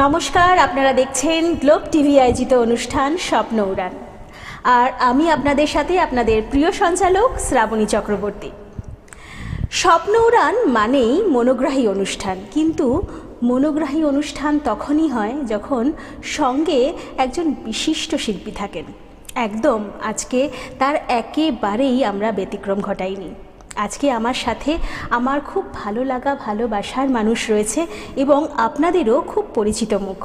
নমস্কার, আপনারা দেখছেন গ্লোব টিভি আয়োজিত অনুষ্ঠান স্বপ্ন উড়ান। আর আমি আপনাদের সাথে আপনাদের প্রিয় সঞ্চালক শ্রাবণী চক্রবর্তী। স্বপ্ন উড়ান মানেই মনোগ্রাহী অনুষ্ঠান, কিন্তু মনোগ্রাহী অনুষ্ঠান তখনই হয় যখন সঙ্গে একজন বিশিষ্ট শিল্পী থাকেন। একদম আজকে তার একেবারেই আমরা ব্যতিক্রম ঘটাইনি। আজকে আমার সাথে আমার খুব ভালো লাগা ভালোবাসার মানুষ রয়েছে এবং আপনাদেরও খুব পরিচিত মুখ।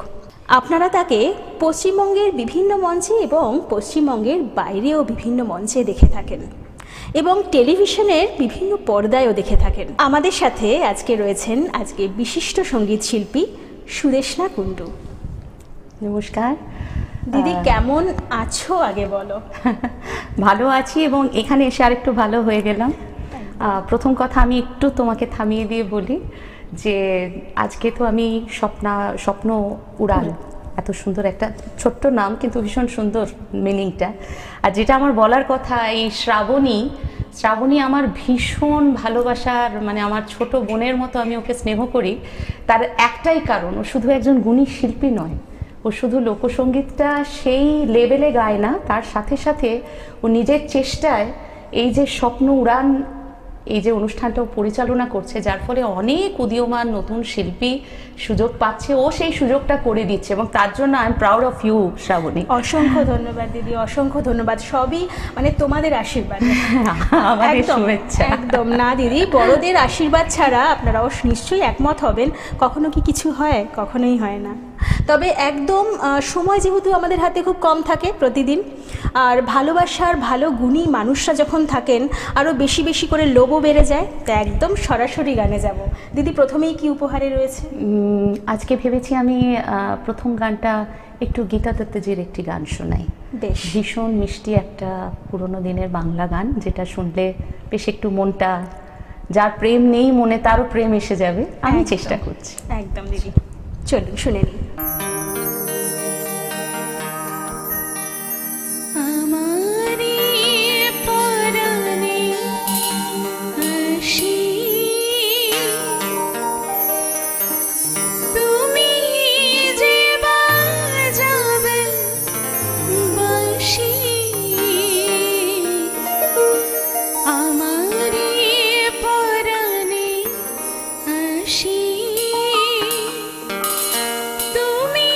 আপনারা তাকে পশ্চিমবঙ্গের বিভিন্ন মঞ্চে এবং পশ্চিমবঙ্গের বাইরেও বিভিন্ন মঞ্চে দেখে থাকেন এবং টেলিভিশনের বিভিন্ন পর্দায়ও দেখে থাকেন। আমাদের সাথে আজকে রয়েছেন বিশিষ্ট সঙ্গীত শিল্পী সুদেষ্ণা কুণ্ডু। নমস্কার দিদি, কেমন আছো আগে বলো? ভালো আছি এবং এখানে এসে আরেকটু ভালো হয়ে গেলাম। প্রথম কথা আমি একটু তোমাকে থামিয়ে দিয়ে বলি যে আজকে তো আমি স্বপ্ন উড়ান, এত সুন্দর একটা ছোট্ট নাম কিন্তু ভীষণ সুন্দর মিনিংটা। আর যেটা আমার বলার কথা, এই শ্রাবণী আমার ভীষণ ভালোবাসার, মানে আমার ছোট বোনের মতো আমি ওকে স্নেহ করি। তার একটাই কারণ, ও শুধু একজন গুণী শিল্পী নয়, ও শুধু লোকসঙ্গীতটা সেই লেভেলে গায় না, তার সাথে সাথে ও নিজের চেষ্টায় এই যে স্বপ্ন উড়ান, এই যে অনুষ্ঠানটাও পরিচালনা করছে, যার ফলে অনেক উদীয়মান নতুন শিল্পী সুযোগ পাচ্ছে, ও সেই সুযোগটা করে দিচ্ছে এবং তার জন্য I am proud of you Srabani. অসংখ্য ধন্যবাদ দিদি, অসংখ্য ধন্যবাদ। সবই মানে তোমাদের আশীর্বাদ। আমাদের শুভেচ্ছা। একদম না দিদি, বড়দের আশীর্বাদ ছাড়া আপনারাও নিশ্চয়ই একমত হবেন, কখনো কি কিছু হয়? কখনোই হয় না। তবে একদম সময় যেহেতু আমাদের হাতে খুব কম থাকে প্রতিদিন, আর ভালোবাসার ভালো গুণী মানুষরা যখন থাকেন আরও বেশি বেশি করে লোভও বেড়ে যায়। তো একদম সরাসরি গানে যাব। দিদি, প্রথমেই কি উপহারে রয়েছে? আজকে ভেবেছি আমি প্রথম গানটা একটু গীতা দত্তজির একটি গান শোনাই। বেশ, ভীষণ মিষ্টি একটা পুরোনো দিনের বাংলা গান, যেটা শুনলে বেশ একটু মনটা, যার প্রেম নেই মনে তারও প্রেম এসে যাবে। আমি চেষ্টা করছি। একদম দিদি, চলুন শুনে নিই। তুমি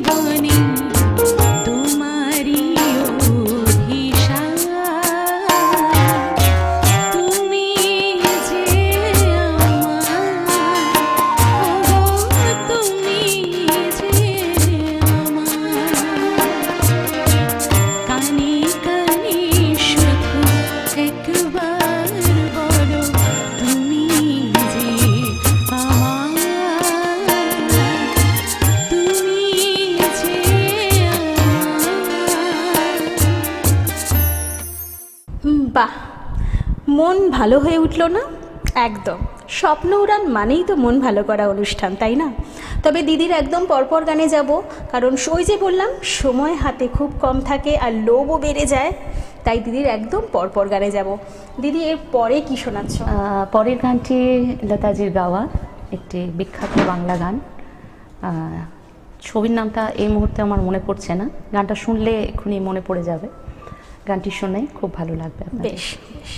জীবনে তোমারি অভিশাপ। তুমি যে আমার, ওগো তুমি যে আমার, কানে কানে শুধু একবার বলো তুমি যে আমার, তুমি যে আমার। বাহ, মন ভালো হয়ে উঠলো না? একদম, স্বপ্ন উড়ান মানেই তো মন ভালো করা অনুষ্ঠান, তাই না? তবে দিদির একদম পরপর গানে যাব, কারণ ওই যে বললাম সময় হাতে খুব কম থাকে আর লোভও বেড়ে যায়, তাই দিদির একদম পরপর গানে যাব। দিদি এর পরে কি শোনাচ্ছ? পরের গানটি লতাজির গাওয়া একটি বিখ্যাত বাংলা গান। ছবির নামটা এই মুহূর্তে আমার মনে পড়ছে না, গানটা শুনলে এক্ষুনি মনে পড়ে যাবে। গানটি শোনাই, খুব ভালো লাগবে আপনাদের। বেশ বেশ।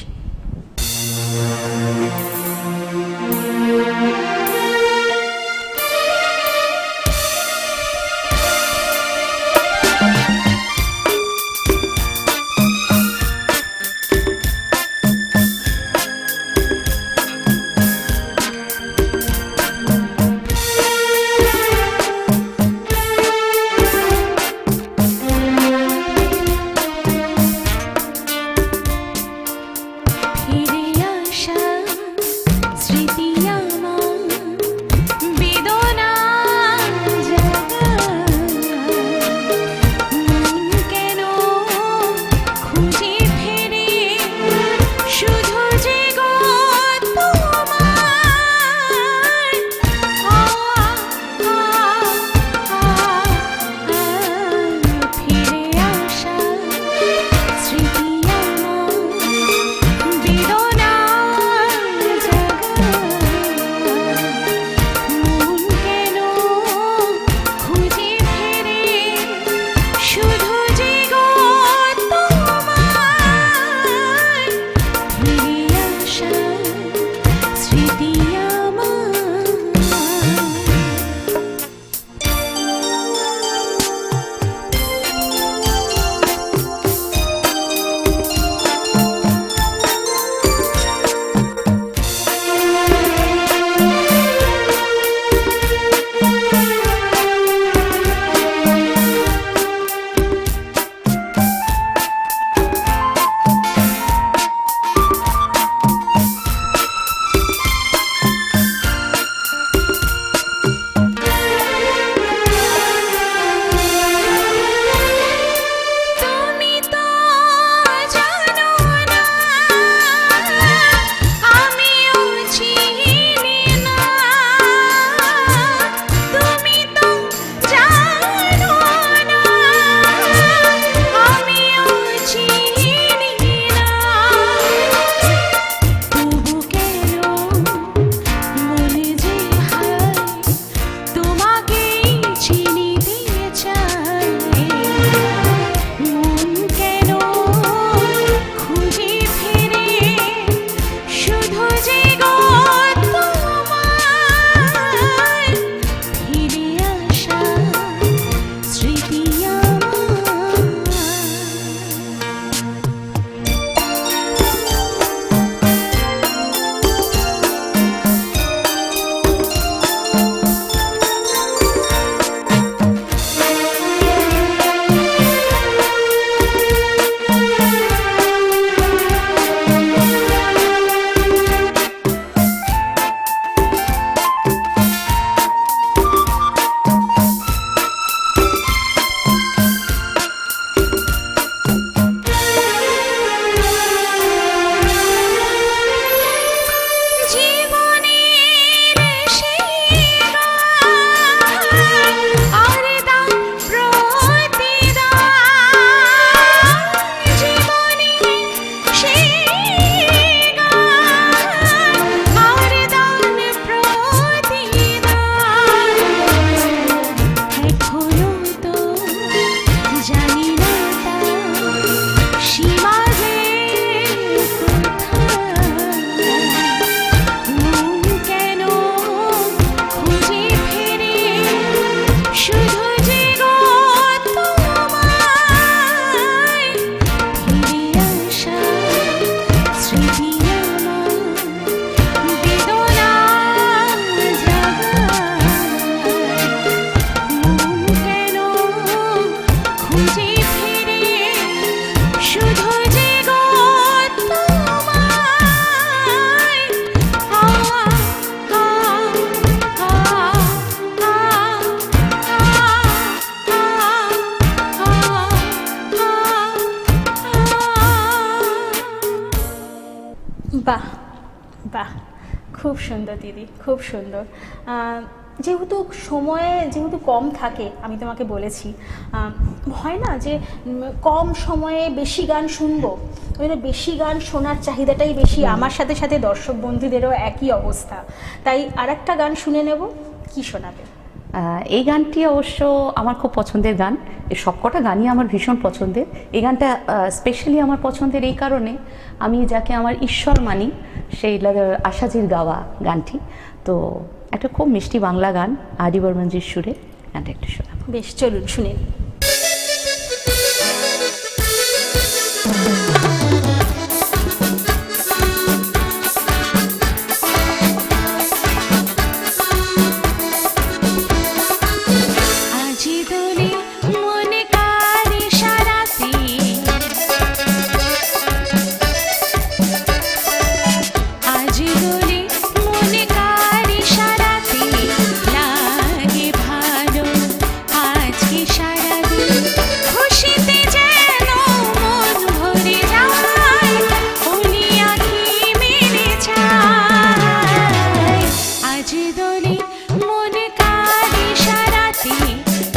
খুব সুন্দর দিদি, খুব সুন্দর। যেহেতু সময়ে যেহেতু কম থাকে, আমি তোমাকে বলেছি হয় না যে কম সময়ে বেশি গান শুনবো, ওই জন্য বেশি গান শোনার চাহিদাটাই বেশি। আমার সাথে সাথে দর্শক বন্ধুদেরও একই অবস্থা। তাই আরেকটা গান শুনে নেব, কি শোনাবে? এই গানটি অবশ্য আমার খুব পছন্দের গান। এই সবকটা গানই আমার ভীষণ পছন্দের। এই গানটা স্পেশালি আমার পছন্দের এই কারণে, আমি যাকে আমার ঈশ্বর মানি সেই আশাজির গাওয়া গানটি। তো একটা খুব মিষ্টি বাংলা গান, আর.ডি. বর্মনজির সুরে গানটা একটু শোনাবো। বেশ, চলুন শুনে নিই। আজি দোলে মনে কার ইশারাতে, আজি দোলে মনে কার ইশারাতে লাগে ভালো আজকে সারাদিন, খুশিতে যেন মন ভরে যায়, ওলি আঁখি মেলে যায়। আজি দোলে মনে কার ইশারাতে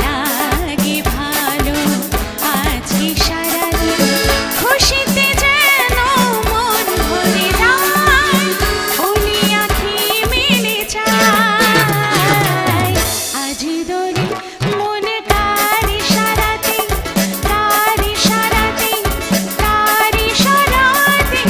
লাগে ভালো আজকে সারাদিন, খুশিতে যেন মন ভরে যায়, ওলি আঁখি মেলে যায়। আজি দোলে মনে কার ইশারাতে, কার ইশারাতে, কার ইশারাতে।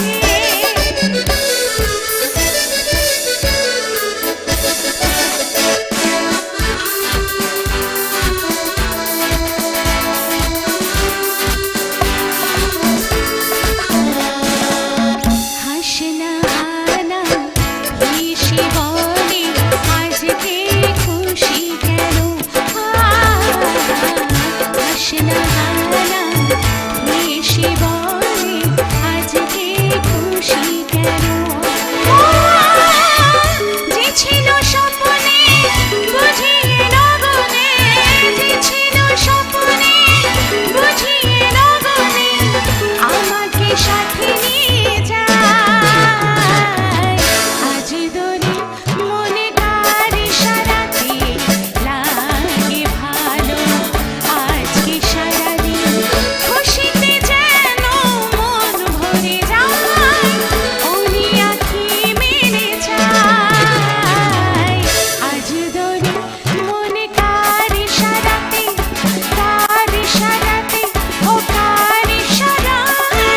হাসনা আনা হেসে বলে আজকে খুশি কেন, হাসনা আনা হেসে বলে আজকে খুশি কেন, যে ছিল স্বপ্নে বুঝিয়ে লগনে, যে ছিল স্বপ্নে বুঝিয়ে লগনে, আমাকে সাথে নিয়ে যায়। আজ দোলে মনে কার ইশারাতে লাগে ভালো আজকে সারাদিন, খুশিতে যেন মন ভরে যায়, ওলি আঁখি মেলে যায়। আজ দোলে মনে কার ইশারাতে, কার ইশারাতে, ও কার ইশারাতে।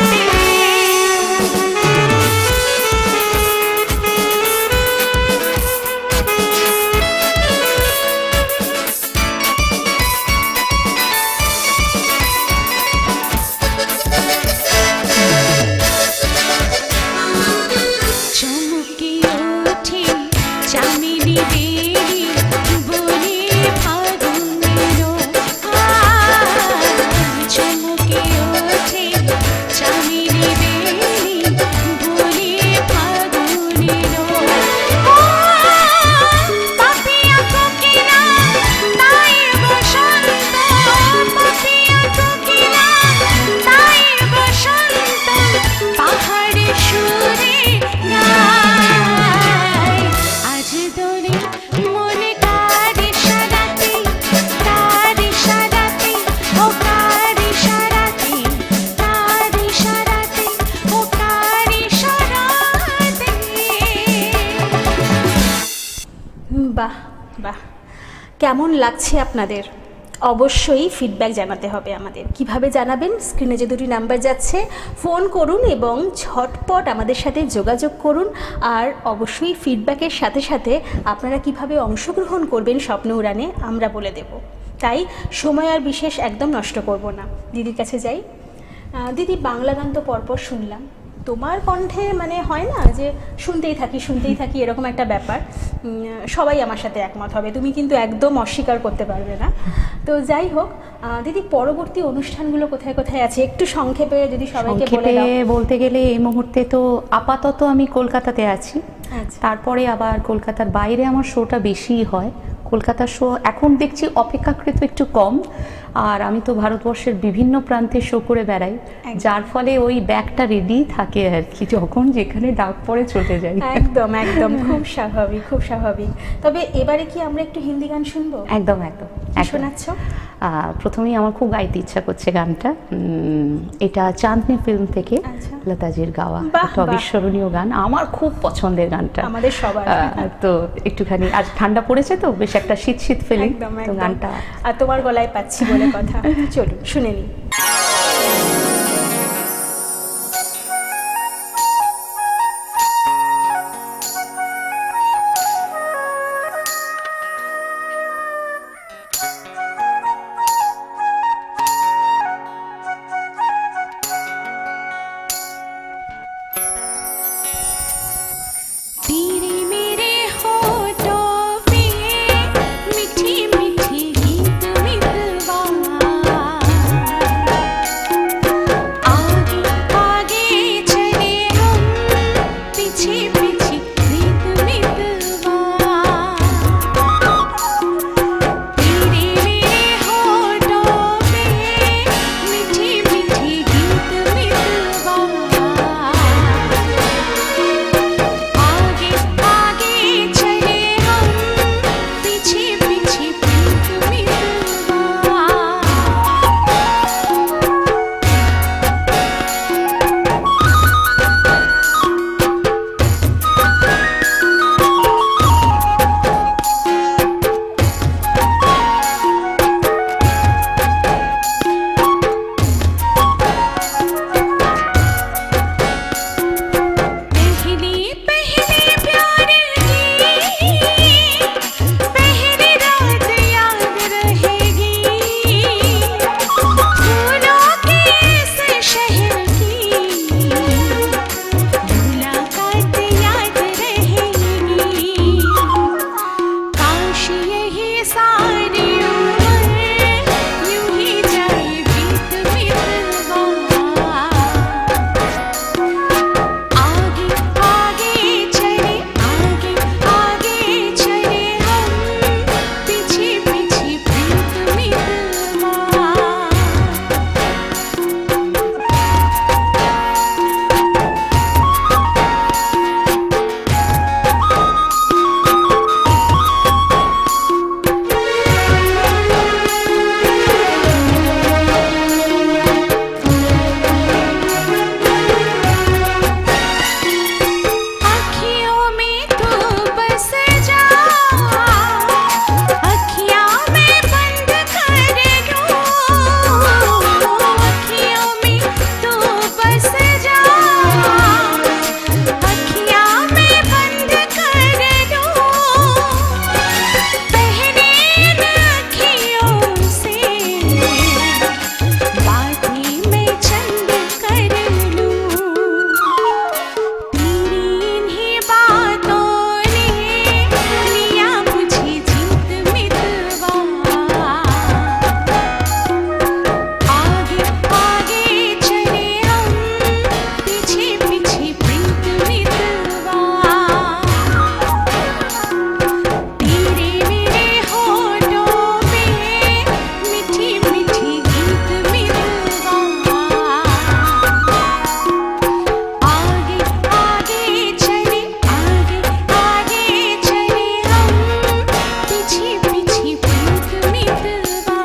চমকে ওঠে চামেলি বেলি বলে ফাগুনেরও, চমকে ওঠে চামেলি বেলি বলে ফাগুনেরও, পাপিয়া কোকিলা তাই বসন্ত, পাপিয়া কোকিলা তাই বসন্ত, পাহাড়ে সুরে গায়। আজ দোলে মনে কার ইশারাতে, কার ইশারাতে, ও কার ইশারাতে, কার ইশারাতে, ও কার ইশারাতে। বাহ বাহ, কেমন লাগছে আপনাদের? অবশ্যই ফিডব্যাক জানাতে হবে আমাদের। কিভাবে জানাবেন? স্ক্রিনে যে দুটি নাম্বার যাচ্ছে, ফোন করুন এবং ঝটপট আমাদের সাথে যোগাযোগ করুন। আর অবশ্যই ফিডব্যাকের সাথে সাথে আপনারা কিভাবে অংশগ্রহণ করবেন স্বপ্ন উড়ানে আমরা বলে দেব। তাই সময় আর বিশেষ একদম নষ্ট করব না, দিদির কাছে যাই। দিদি, বাংলা গান তো পরপর শুনলাম, তোমার কণ্ঠে মানে হয় না যে শুনতেই থাকি এরকম একটা ব্যাপার। সবাই আমার সাথে একমত হবে, তুমি কিন্তু একদম অস্বীকার করতে পারবে না। তো যাই হোক দিদি, পরবর্তী অনুষ্ঠানগুলো কোথায় কোথায় আছে একটু সংক্ষেপে যদি সবাইকে বলে সংক্ষেপে দাও। বলতে গেলে এই মুহূর্তে তো আপাতত আমি কলকাতাতে আছি। আচ্ছা। তারপরে আবার কলকাতার বাইরে আমার শোটা বেশিই হয়। কলকাতার শো এখন দেখছি অপেক্ষাকৃত একটু কম। আর আমি তো ভারতবর্ষের বিভিন্ন প্রান্তে শো করে বেড়াই, যার ফলে ওই ব্যাগটা রেডি থাকে আর কি, যখন যেখানে ডাক পড়ে চলে যাই। একদম একদম, খুব স্বাভাবিক, খুব স্বাভাবিক। তবে এবারে কি আমরা একটু হিন্দি গান শুনবো? একদম একদম কি শোনাচ্ছ? প্রথমেই আমার খুব গাইতে ইচ্ছা করছে গানটা। এটা চাঁদনি ফিল্ম থেকে আচ্ছা। লতাজির গাওয়া বাহ, একটা অবিস্মরণীয় গান, আমার খুব পছন্দের গানটা। আমাদের সবার। তো একটুখানি আজ ঠান্ডা পড়েছে তো, বেশ একটা শীত শীত ফিলিং, একদম তো একদম। গানটা আর তোমার গলায় পাচ্ছি বলে কথা, চলুন শুনে নিই। तेरे मेरे होठों पे मीठी मीठी गीत मितवा, आगे आगे चले हम, पीछे पीछे गीत मितवा। तेरे मेरे होठों पे मीठी मीठी गीत मितवा, आगे आगे चले हम, पीछे पीछे प्रीत मितवा। पहली पहली प्यार की पहली रात याद रहेगी, फूलों के इस शहर की मुलाकात याद रहेगी। काश यही सारी उम्र यूं ही जाए बीत मितवा, आगे आगे चले हम, पीछे पीछे प्रीत मितवा। अखियों में तू बस जा, अखियाँ में बंद कर लूं, अखियों में तू बस जा, अखियाँ में बंद कर लूं, पहले इन अखियों से बातें मैं चंद कर लूं। तेरी इन्हीं बातों ने लिया मुझे जीत मितवा, आगे आगे चले हम, पीछे पीछे प्रीत मितवा। तेरे मेरे होठों पे मीठी मीठी गीत मितवा, आगे आगे चले हम, पीछे पीछे प्रीत मितवा,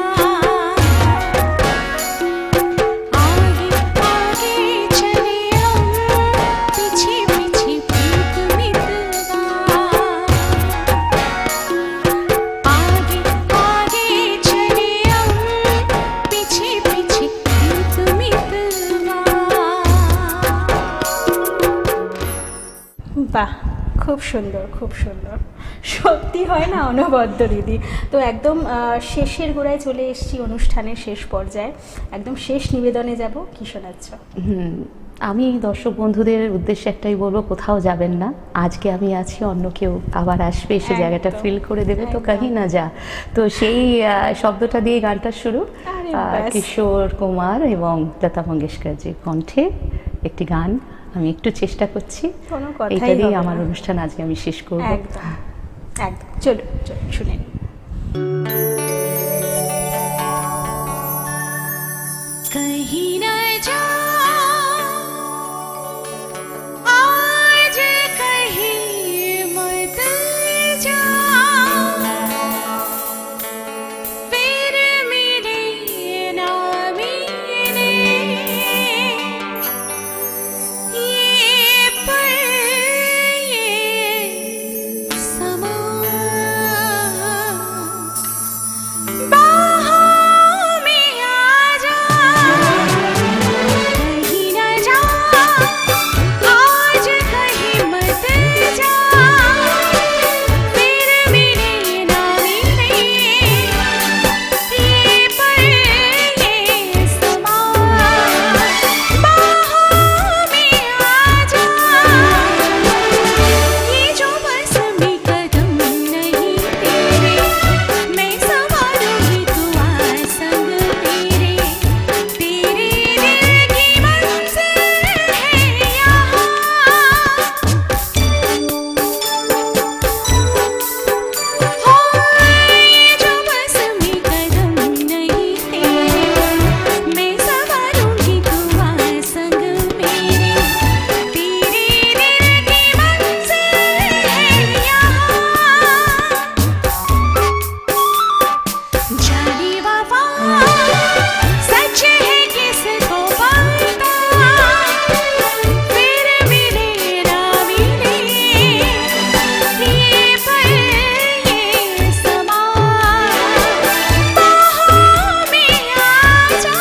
आगे आगे चले हम, पीछे पीछे प्रीत मितवा, आगे आगे चले हम, पीछे पीछे प्रीत मितवा। বাহ, খুব সুন্দর, খুব সুন্দর। সত্যি হয় না অনবদ্য দিদি। তো একদম শেষের গোড়ায় চলে এসেছি, অনুষ্ঠানের শেষ পর্যায়ে, একদম শেষ নিবেদনে যাব। কি শোনাচ্ছ? আমি দর্শক বন্ধুদের উদ্দেশ্যে একটাই বলবো, কোথাও যাবেন না। আজকে আমি আছি, অন্য কেউ আবার আসবে, এসে জায়গাটা একদম, ফিল করে দেবে, তো একদম। কাহি না যা। তো সেই শব্দটা দিয়ে গানটা শুরু। আরে ব্যাস। কিশোর কুমার এবং লতা মঙ্গেশকরজির কণ্ঠে একটি গান আমি একটু চেষ্টা করছি। কোনো কথাই এটা দিয়ে হবে আমার না। অনুষ্ঠান আজকে আমি শেষ করব। একদম একদম, চলুন চলুন শুনে নিই। कहीं न जाओ आज कहीं मत जाओ फिर मिले ना मिले ये पल ये समा बाहों में आ जा कहीं न जा आज कहीं मत जा फिर मिले ना मिले ये पल ये समा बाहों में आ जा ये जो बस में कदम नहीं तेरे मैं संभालूंगी तू आ संग तेरे तेरे दिल की मंजिल है यहाँ हो ये जो बस में कदम नहीं तेरे मैं संभालूंगी तू आ संग मेरे तेरे दिल की मंजिल है यहाँ जाने वफा सच है किसको पता फिर मिले ना मिले ये पल ये समा बाहों में आ जा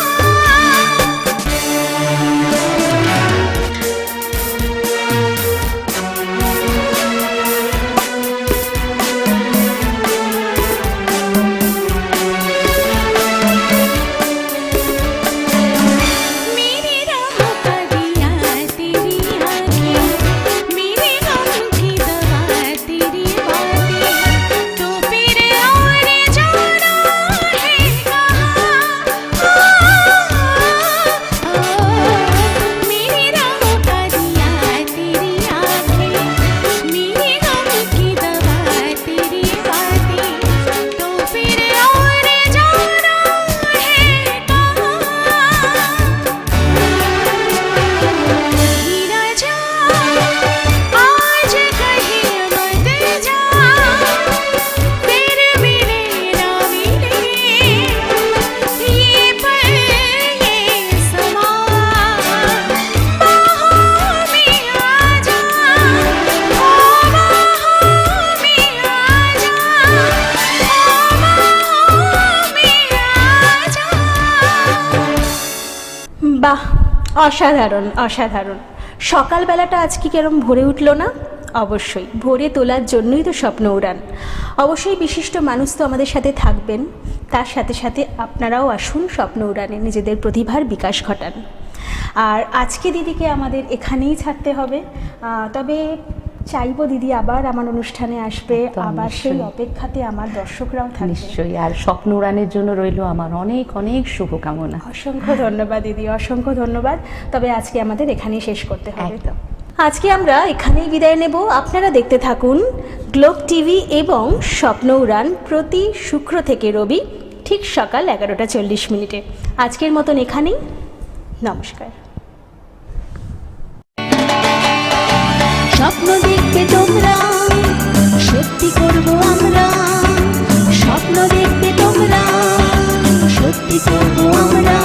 मेरी राहों का दिया तेरी आँखें मेरे गम की दवा तेरी बातें तो फिर और जाना है कहाँ मेरी राहों का दिया तेरी आँखें मेरे गम की दवा तेरी बातें तो फिर और जाना है कहाँ कहीं न जा आज कहीं मत जा फिर मिले ना मिले ये पल ये समा बाहों में आ जा बाहों में आ जा बाहों में आ जा বাহ, অসাধারণ অসাধারণ। সকালবেলাটা আজকে কেরম ভরে উঠলো না? অবশ্যই ভরে তোলার জন্যই তো স্বপ্ন উড়ান। অবশ্যই বিশিষ্ট মানুষ তো আমাদের সাথে থাকবেন, তার সাথে সাথে আপনারাও আসুন স্বপ্ন উড়ানে নিজেদের প্রতিভার বিকাশ ঘটান। আর আজকে দিদিকে আমাদের এখানেই ছাড়তে হবে, তবে চাইবো দিদি আবার আমার অনুষ্ঠানে আসবে, একদম, আবার সেই নিশ্চয়ই। অপেক্ষাতে আমার দর্শকরাও থাকবে। নিশ্চয়ই। আর স্বপ্ন উড়ানের জন্য রইল আমার অনেক অনেক শুভকামনা। অসংখ্য ধন্যবাদ দিদি, অসংখ্য ধন্যবাদ। তবে আজকে আমাদের এখানেই শেষ করতে হবে। একদম। আজকে আমরা এখানেই বিদায় নেব। আপনারা দেখতে থাকুন গ্লোব টিভি এবং স্বপ্ন উড়ান প্রতি শুক্র থেকে রবি ঠিক সকাল 11:40। আজকের মতন এখানেই, নমস্কার। স্বপ্ন দেখবে তোমরা, সত্যি করব আমরা। স্বপ্ন দেখবে তোমরা, সত্যি করব আমরা।